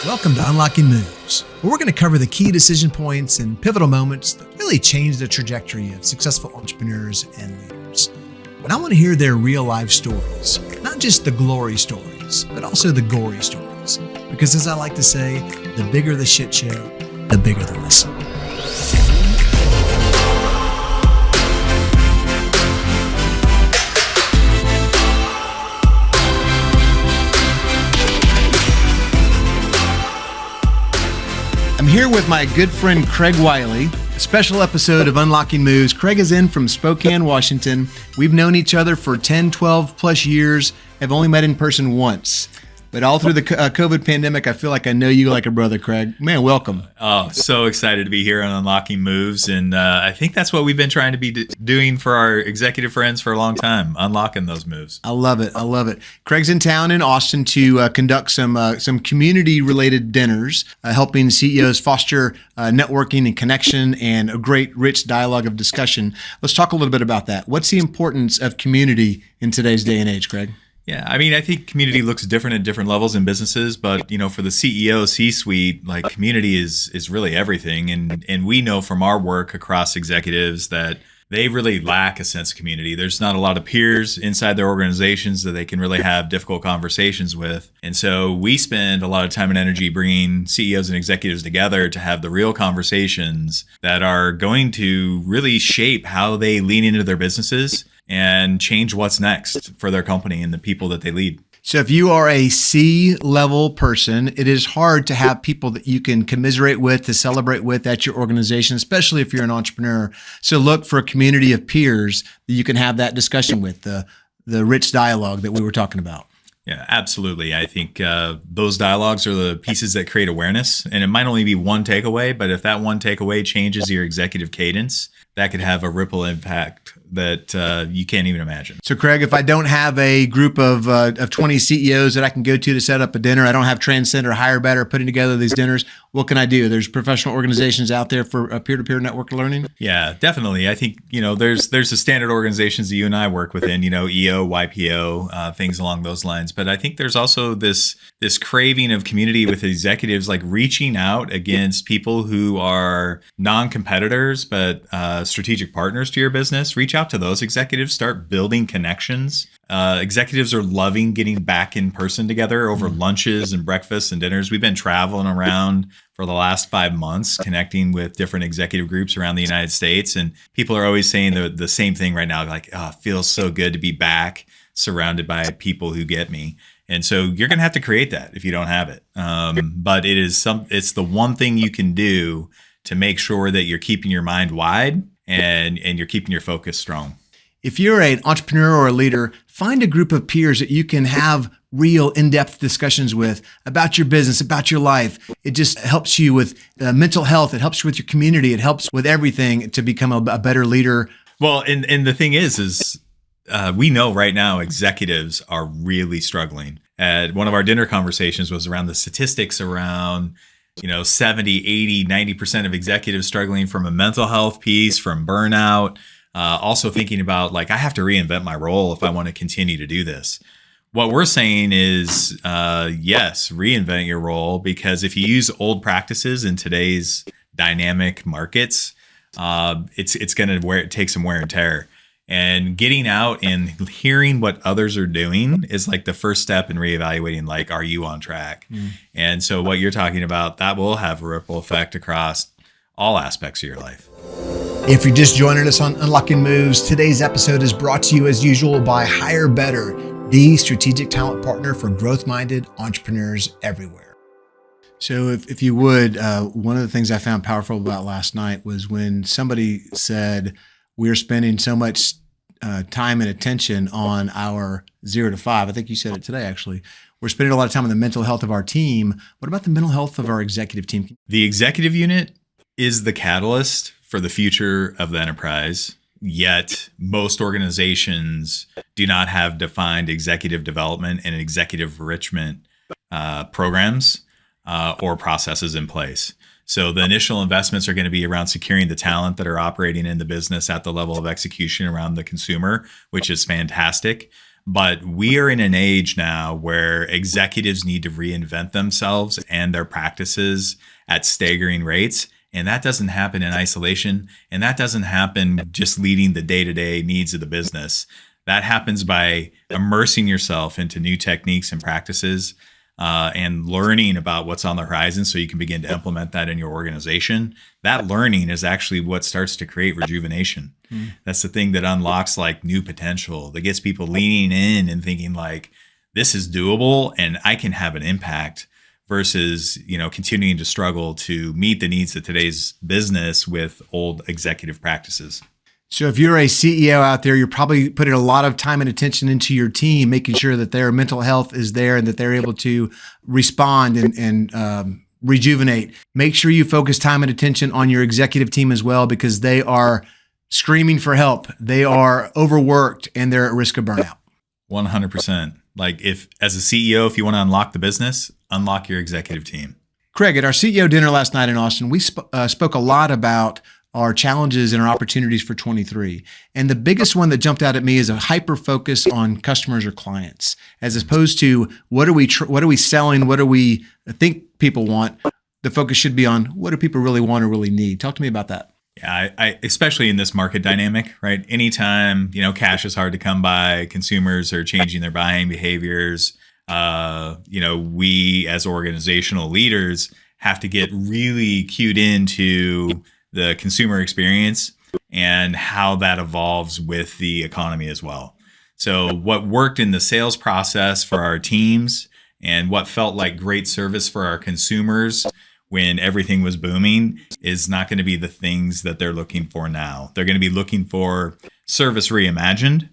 Welcome to Unlocking Moves, where we're going to cover the key decision points and pivotal moments that really change the trajectory of successful entrepreneurs and leaders. And I want to hear their real life stories, not just the glory stories, but also the gory stories. Because as I like to say, the bigger the shit show, the bigger the lesson. I'm here with my good friend Craig Wiley, a special episode of Unlocking Moves. Craig is in from Spokane, Washington. We've known each other for 10, 12 plus years, have only met in person once. But all through the COVID pandemic, I feel like I know you like a brother, Craig. Man, welcome. Oh, so excited to be here on Unlocking Moves. And I think that's what we've been trying to be doing for our executive friends for a long time, unlocking those moves. I love it. I love it. Craig's in town in Austin to conduct some community-related dinners, helping CEOs foster networking and connection and a great, rich dialogue of discussion. Let's talk a little bit about that. What's the importance of community in today's day and age, Craig? Yeah, I mean, I think community looks different at different levels in businesses, but for the CEO C-suite, like community is really everything. And we know from our work across executives that they really lack a sense of community. There's not a lot of peers inside their organizations that they can really have difficult conversations with. And so we spend a lot of time and energy bringing CEOs and executives together to have the real conversations that are going to really shape how they lean into their businesses and change what's next for their company and the people that they lead. So if you are a C-level person, it is hard to have people that you can commiserate with, to celebrate with at your organization, especially if you're an entrepreneur. So look for a community of peers that you can have that discussion with, the rich dialogue that we were talking about. Yeah, absolutely. I think those dialogues are the pieces that create awareness. And it might only be one takeaway, but if that one takeaway changes your executive cadence, that could have a ripple impact that you can't even imagine. So, Craig, if I don't have a group of 20 CEOs that I can go to set up a dinner, I don't have Transcend or Hire Better putting together these dinners, what can I do? There's professional organizations out there for peer-to-peer network learning? Yeah, definitely. I think, there's the standard organizations that you and I work within, EO, YPO, things along those lines. But I think there's also this craving of community with executives, like reaching out against people who are non-competitors, but strategic partners to your business. Reach out to those executives, start building connections. Executives are loving getting back in person together over lunches and breakfasts and dinners. We've been traveling around for the last 5 months, connecting with different executive groups around the United States. And people are always saying the same thing right now, like, oh, it feels so good to be back surrounded by people who get me. And so you're going to have to create that if you don't have it. But it's the one thing you can do to make sure that you're keeping your mind wide and you're keeping your focus strong. If you're an entrepreneur or a leader, find a group of peers that you can have real in-depth discussions with about your business, about your life. It just helps you with mental health. It helps you with your community. It helps with everything to become a better leader. Well, and the thing is we know right now executives are really struggling. One of our dinner conversations was around the statistics around 70, 80, 90% of executives struggling from a mental health piece, from burnout. Also thinking about, like, I have to reinvent my role if I want to continue to do this. What we're saying is, yes, reinvent your role, because if you use old practices in today's dynamic markets, it's going to take some wear and tear. And getting out and hearing what others are doing is like the first step in reevaluating, like, are you on track? And so what you're talking about, that will have a ripple effect across all aspects of your life. If you're just joining us on Unlocking Moves, today's episode is brought to you as usual by Hire Better, the strategic talent partner for growth-minded entrepreneurs everywhere. So if you would, one of the things I found powerful about last night was when somebody said, we're spending so much time and attention on our 0 to 5. I think you said it today, actually. We're spending a lot of time on the mental health of our team. What about the mental health of our executive team? The executive unit is the catalyst for the future of the enterprise. Yet most organizations do not have defined executive development and executive enrichment programs or processes in place. So the initial investments are going to be around securing the talent that are operating in the business at the level of execution around the consumer, which is fantastic. But we are in an age now where executives need to reinvent themselves and their practices at staggering rates. And that doesn't happen in isolation. And that doesn't happen just leading the day-to-day needs of the business. That happens by immersing yourself into new techniques and practices and learning about what's on the horizon so you can begin to implement that in your organization. That learning is actually what starts to create rejuvenation. That's the thing that unlocks like new potential, that gets people leaning in and thinking like, this is doable and I can have an impact, versus, continuing to struggle to meet the needs of today's business with old executive practices. So if you're a CEO out there, you're probably putting a lot of time and attention into your team, making sure that their mental health is there and that they're able to respond and rejuvenate. Make sure you focus time and attention on your executive team as well, because they are screaming for help. They are overworked and they're at risk of burnout. 100%. Like if, as a CEO, if you want to unlock the business, unlock your executive team. Craig, at our CEO dinner last night in Austin, we spoke a lot about our challenges and our opportunities for 23. And the biggest one that jumped out at me is a hyper focus on customers or clients, as opposed to what are we selling? What do we think people want? The focus should be on what do people really want or really need? Talk to me about that. Yeah, I especially in this market dynamic, right? Anytime, cash is hard to come by, consumers are changing their buying behaviors. We as organizational leaders have to get really cued into the consumer experience and how that evolves with the economy as well. So what worked in the sales process for our teams and what felt like great service for our consumers when everything was booming is not going to be the things that they're looking for now. They're going to be looking for service reimagined,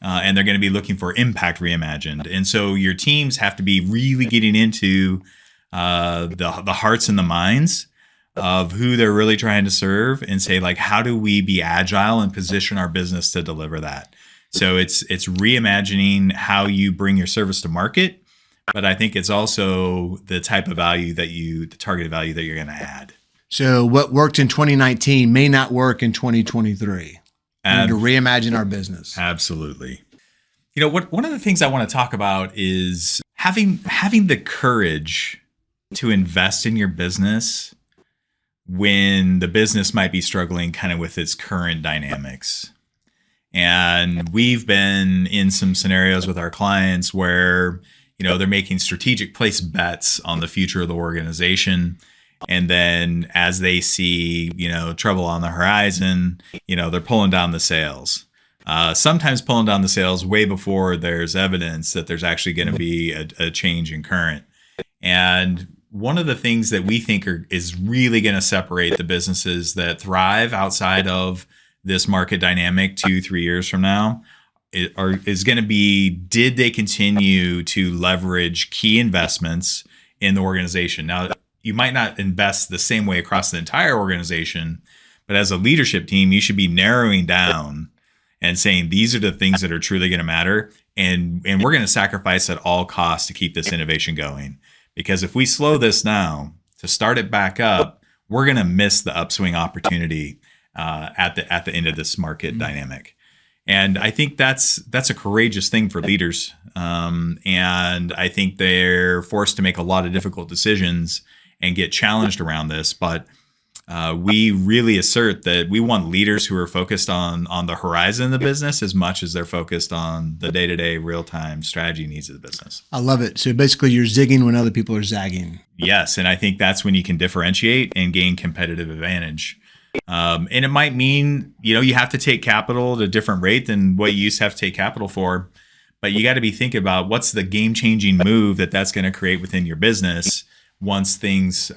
and they're going to be looking for impact reimagined. And so your teams have to be really getting into the hearts and the minds of who they're really trying to serve and say, like, how do we be agile and position our business to deliver that? So it's reimagining how you bring your service to market. But I think it's also the type of value the targeted value that you're going to add. So what worked in 2019 may not work in 2023. We need to reimagine our business. Absolutely. One of the things I want to talk about is having the courage to invest in your business when the business might be struggling kind of with its current dynamics. And we've been in some scenarios with our clients where they're making strategic place bets on the future of the organization. And then as they see, trouble on the horizon, they're pulling down the sales. Sometimes pulling down the sales way before there's evidence that there's actually going to be a change in current. And one of the things that we think is really going to separate the businesses that thrive outside of this market dynamic 2-3 years from now is going to be, did they continue to leverage key investments in the organization? Now, you might not invest the same way across the entire organization, but as a leadership team, you should be narrowing down and saying, these are the things that are truly going to matter. And we're going to sacrifice at all costs to keep this innovation going. Because if we slow this now to start it back up, we're going to miss the upswing opportunity at the end of this market dynamic. And I think that's a courageous thing for leaders. And I think they're forced to make a lot of difficult decisions and get challenged around this. But we really assert that we want leaders who are focused on the horizon of the business as much as they're focused on the day-to-day real-time strategy needs of the business. I love it. So basically you're zigging when other people are zagging. Yes. And I think that's when you can differentiate and gain competitive advantage. And it might mean, you have to take capital at a different rate than what you used to have to take capital for. But you got to be thinking about what's the game-changing move that's going to create within your business once things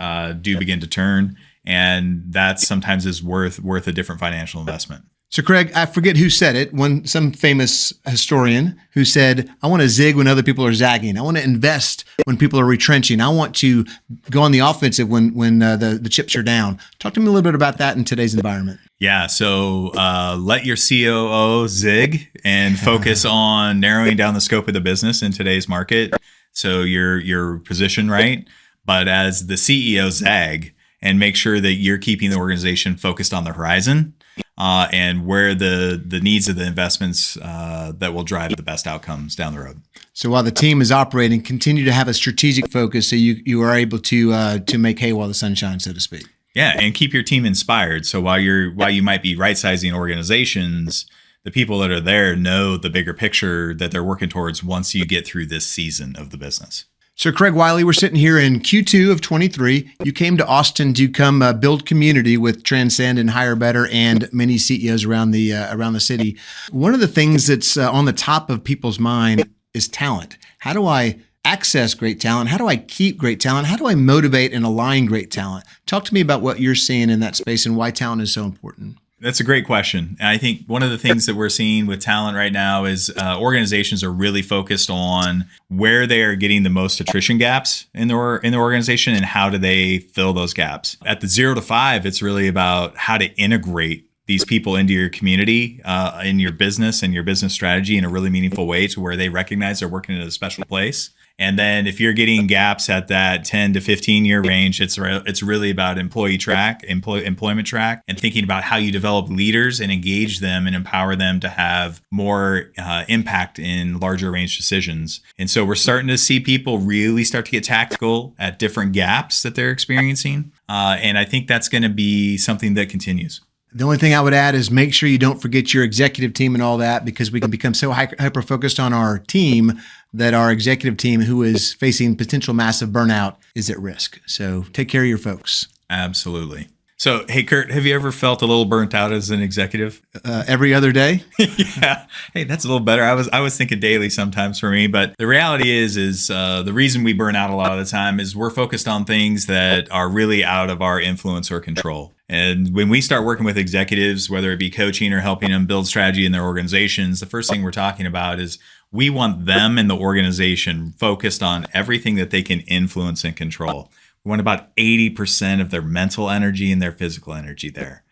do begin to turn. And that sometimes is worth a different financial investment. So Craig, I forget who said it, some famous historian who said, I want to zig when other people are zagging. I want to invest when people are retrenching. I want to go on the offensive when the chips are down. Talk to me a little bit about that in today's environment. Yeah. So let your COO zig and focus on narrowing down the scope of the business in today's market. So you're positioned right. But as the CEO, zag and make sure that you're keeping the organization focused on the horizon. and where the needs of the investments that will drive the best outcomes down the road. So while the team is operating, continue to have a strategic focus so you are able to make hay while the sun shines, so to speak. Yeah, and keep your team inspired. So while you might be right-sizing organizations, the people that are there know the bigger picture that they're working towards once you get through this season of the business. So Craig Wiley, we're sitting here in Q2 of 23. You came to Austin to come build community with Transcend and Hire Better and many CEOs around the city. One of the things that's on the top of people's mind is talent. How do I access great talent? How do I keep great talent? How do I motivate and align great talent? Talk to me about what you're seeing in that space and why talent is so important. That's a great question. And I think one of the things that we're seeing with talent right now is organizations are really focused on where they are getting the most attrition gaps in the organization and how do they fill those gaps. At the 0 to 5, it's really about how to integrate these people into your community, in your business and your business strategy in a really meaningful way to where they recognize they're working in a special place. And then if you're getting gaps at that 10 to 15 year range, it's really about employment track, and thinking about how you develop leaders and engage them and empower them to have more impact in larger range decisions. And so we're starting to see people really start to get tactical at different gaps that they're experiencing. And I think that's going to be something that continues. The only thing I would add is make sure you don't forget your executive team and all that, because we can become so hyper-focused on our team that our executive team, who is facing potential massive burnout, is at risk. So take care of your folks. Absolutely. So, hey, Kurt, have you ever felt a little burnt out as an executive? Every other day? Yeah. Hey, that's a little better. I was thinking daily sometimes for me, but the reality is the reason we burn out a lot of the time is we're focused on things that are really out of our influence or control. And when we start working with executives, whether it be coaching or helping them build strategy in their organizations, the first thing we're talking about is we want them and the organization focused on everything that they can influence and control. We want about 80% of their mental energy and their physical energy there.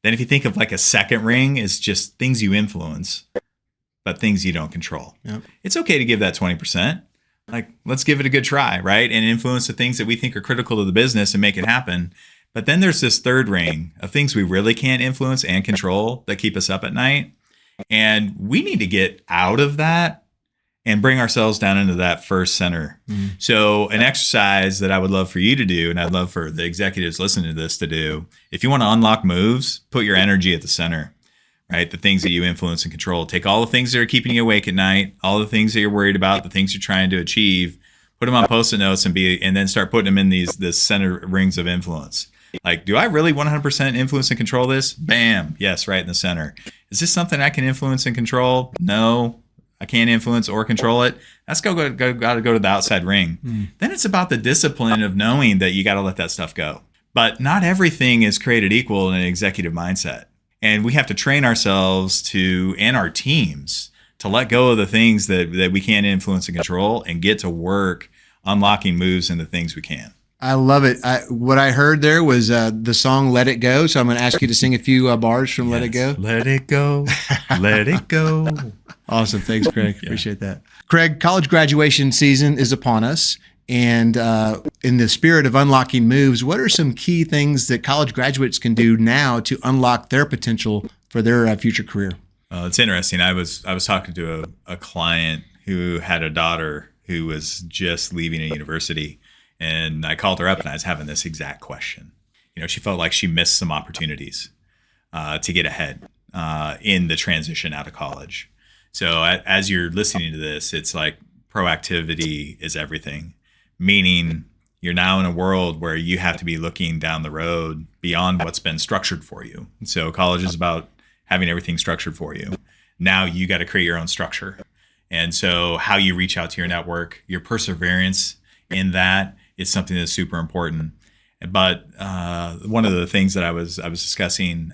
Then if you think of like a second ring, it's just things you influence, but things you don't control. Yep. It's okay to give that 20%. Like, let's give it a good try, right? And influence the things that we think are critical to the business and make it happen. But then there's this third ring of things we really can't influence and control that keep us up at night. And we need to get out of that and bring ourselves down into that first center. Mm-hmm. So an exercise that I would love for you to do, and I'd love for the executives listening to this to do, if you want to unlock moves, put your energy at the center, right? The things that you influence and control. Take all the things that are keeping you awake at night, all the things that you're worried about, the things you're trying to achieve, put them on Post-it notes and then start putting them in this center rings of influence. Like, do I really 100% influence and control this? Bam. Yes, right in the center. Is this something I can influence and control? No, I can't influence or control it. That's got to go to the outside ring. Then it's about the discipline of knowing that you got to let that stuff go. But not everything is created equal in an executive mindset. And we have to train ourselves and our teams to let go of the things that we can't influence and control and get to work unlocking moves into things we can. I love it. What I heard there was the song Let It Go. So I'm going to ask you to sing a few bars from Let It Go. Let it go. Let it go. Awesome. Thanks, Craig. Yeah. Appreciate that. Craig, college graduation season is upon us. And in the spirit of unlocking moves, what are some key things that college graduates can do now to unlock their potential for their future career? It's interesting. I was talking to a client who had a daughter who was just leaving a university. And I called her up and I was having this exact question. You know, she felt like she missed some opportunities to get ahead in the transition out of college. So as you're listening to this, it's like proactivity is everything, meaning you're now in a world where you have to be looking down the road beyond what's been structured for you. So college is about having everything structured for you. Now you got to create your own structure. And so how you reach out to your network, your perseverance in that is something that's super important. But one of the things that I was discussing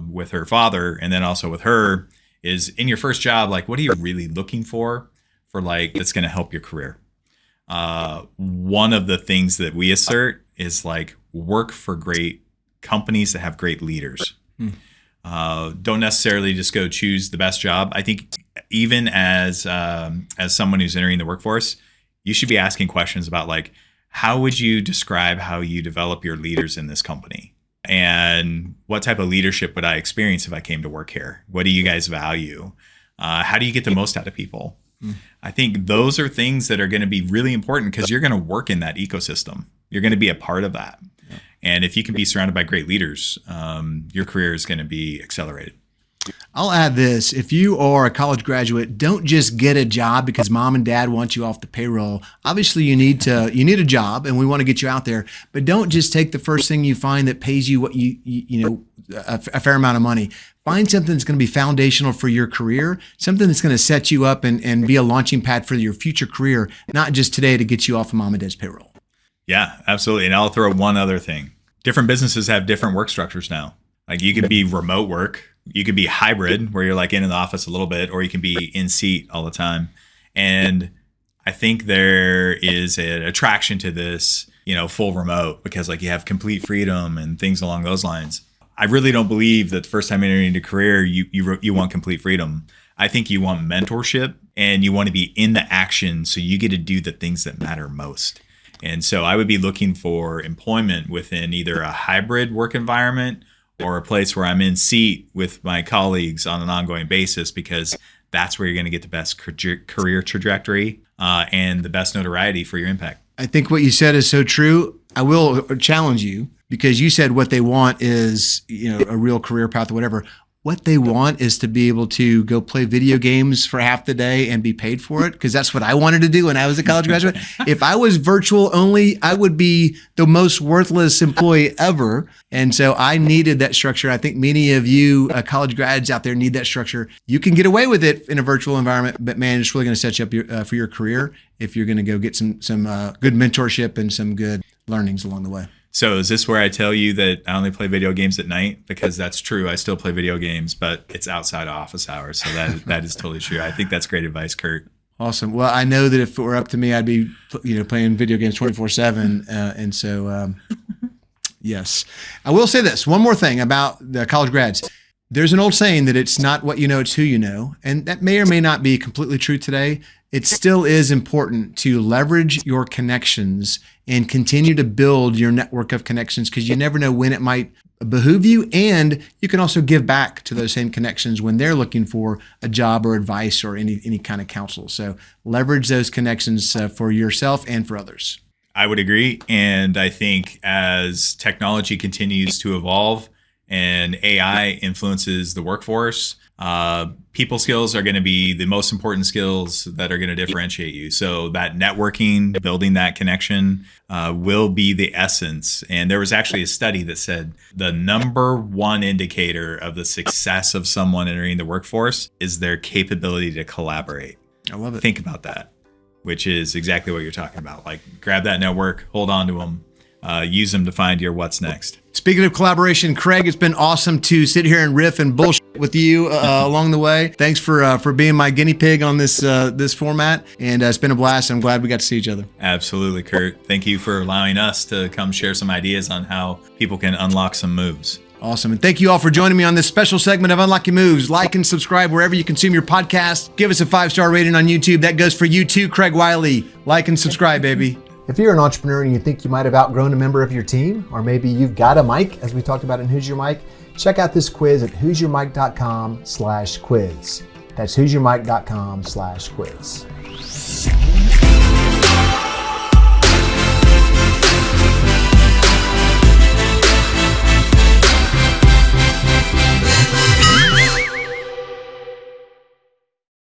with her father and then also with her is in your first job, like, what are you really looking for like that's going to help your career? One of the things that we assert is like work for great companies that have great leaders. Don't necessarily just go choose the best job. I think even as someone who's entering the workforce, you should be asking questions about like, how would you describe how you develop your leaders in this company? And what type of leadership would I experience if I came to work here? What do you guys value? How do you get the most out of people? I think those are things that are going to be really important because you're going to work in that ecosystem. You're going to be a part of that. Yeah. And if you can be surrounded by great leaders, your career is going to be accelerated. I'll add this. If you are a college graduate, don't just get a job because mom and dad want you off the payroll. Obviously, you need a job and we want to get you out there, but don't just take the first thing you find that pays you what a fair amount of money. Find something that's going to be foundational for your career, something that's going to set you up and be a launching pad for your future career, not just today to get you off of mom and dad's payroll. Yeah, absolutely. And I'll throw one other thing. Different businesses have different work structures now. Like you can be remote work. You could be hybrid where you're like in the office a little bit, or you can be in seat all the time. And I think there is an attraction to this, full remote because like you have complete freedom and things along those lines. I really don't believe that the first time entering into a career, you want complete freedom. I think you want mentorship and you want to be in the action so you get to do the things that matter most. And so I would be looking for employment within either a hybrid work environment or a place where I'm in seat with my colleagues on an ongoing basis, because that's where you're going to get the best career trajectory and the best notoriety for your impact. I think what you said is so true. I will challenge you because you said what they want is, a real career path or whatever. What they want is to be able to go play video games for half the day and be paid for it, because that's what I wanted to do when I was a college graduate. If I was virtual only, I would be the most worthless employee ever. And so I needed that structure. I think many of you college grads out there need that structure. You can get away with it in a virtual environment, but man, it's really going to set you up for your career if you're going to go get some good mentorship and some good learnings along the way. So is this where I tell you that I only play video games at night? Because that's true. I still play video games, but it's outside of office hours. So that is totally true. I think that's great advice, Kurt. Awesome. Well, I know that if it were up to me, I'd be, playing video games 24/7. And so, yes. I will say this, one more thing about the college grads. There's an old saying that it's not what you know, it's who you know. And that may or may not be completely true today. It still is important to leverage your connections and continue to build your network of connections, because you never know when it might behoove you. And you can also give back to those same connections when they're looking for a job or advice or any kind of counsel. So leverage those connections for yourself and for others. I would agree. And I think as technology continues to evolve and AI influences the workforce, people skills are going to be the most important skills that are going to differentiate you. So that networking, building that connection will be the essence. And there was actually a study that said the number one indicator of the success of someone entering the workforce is their capability to collaborate. I love it. Think about that, which is exactly what you're talking about. Like grab that network, hold on to them, use them to find your what's next. Speaking of collaboration, Craig, it's been awesome to sit here and riff and bullshit with you along the way. Thanks for being my guinea pig on this format, and it's been a blast. I'm glad we got to see each other. Absolutely, Kurt. Thank you for allowing us to come share some ideas on how people can unlock some moves. Awesome. And thank you all for joining me on this special segment of Unlocking Moves. Like and subscribe wherever you consume your podcast. Give us a 5-star rating on YouTube. That goes for you too, Craig Wiley. Like and subscribe, baby. If you're an entrepreneur and you think you might have outgrown a member of your team, or maybe you've got a mic, as we talked about in Who's Your Mic, check out this quiz at who'syourmic.com/quiz. That's who'syourmic.com/quiz.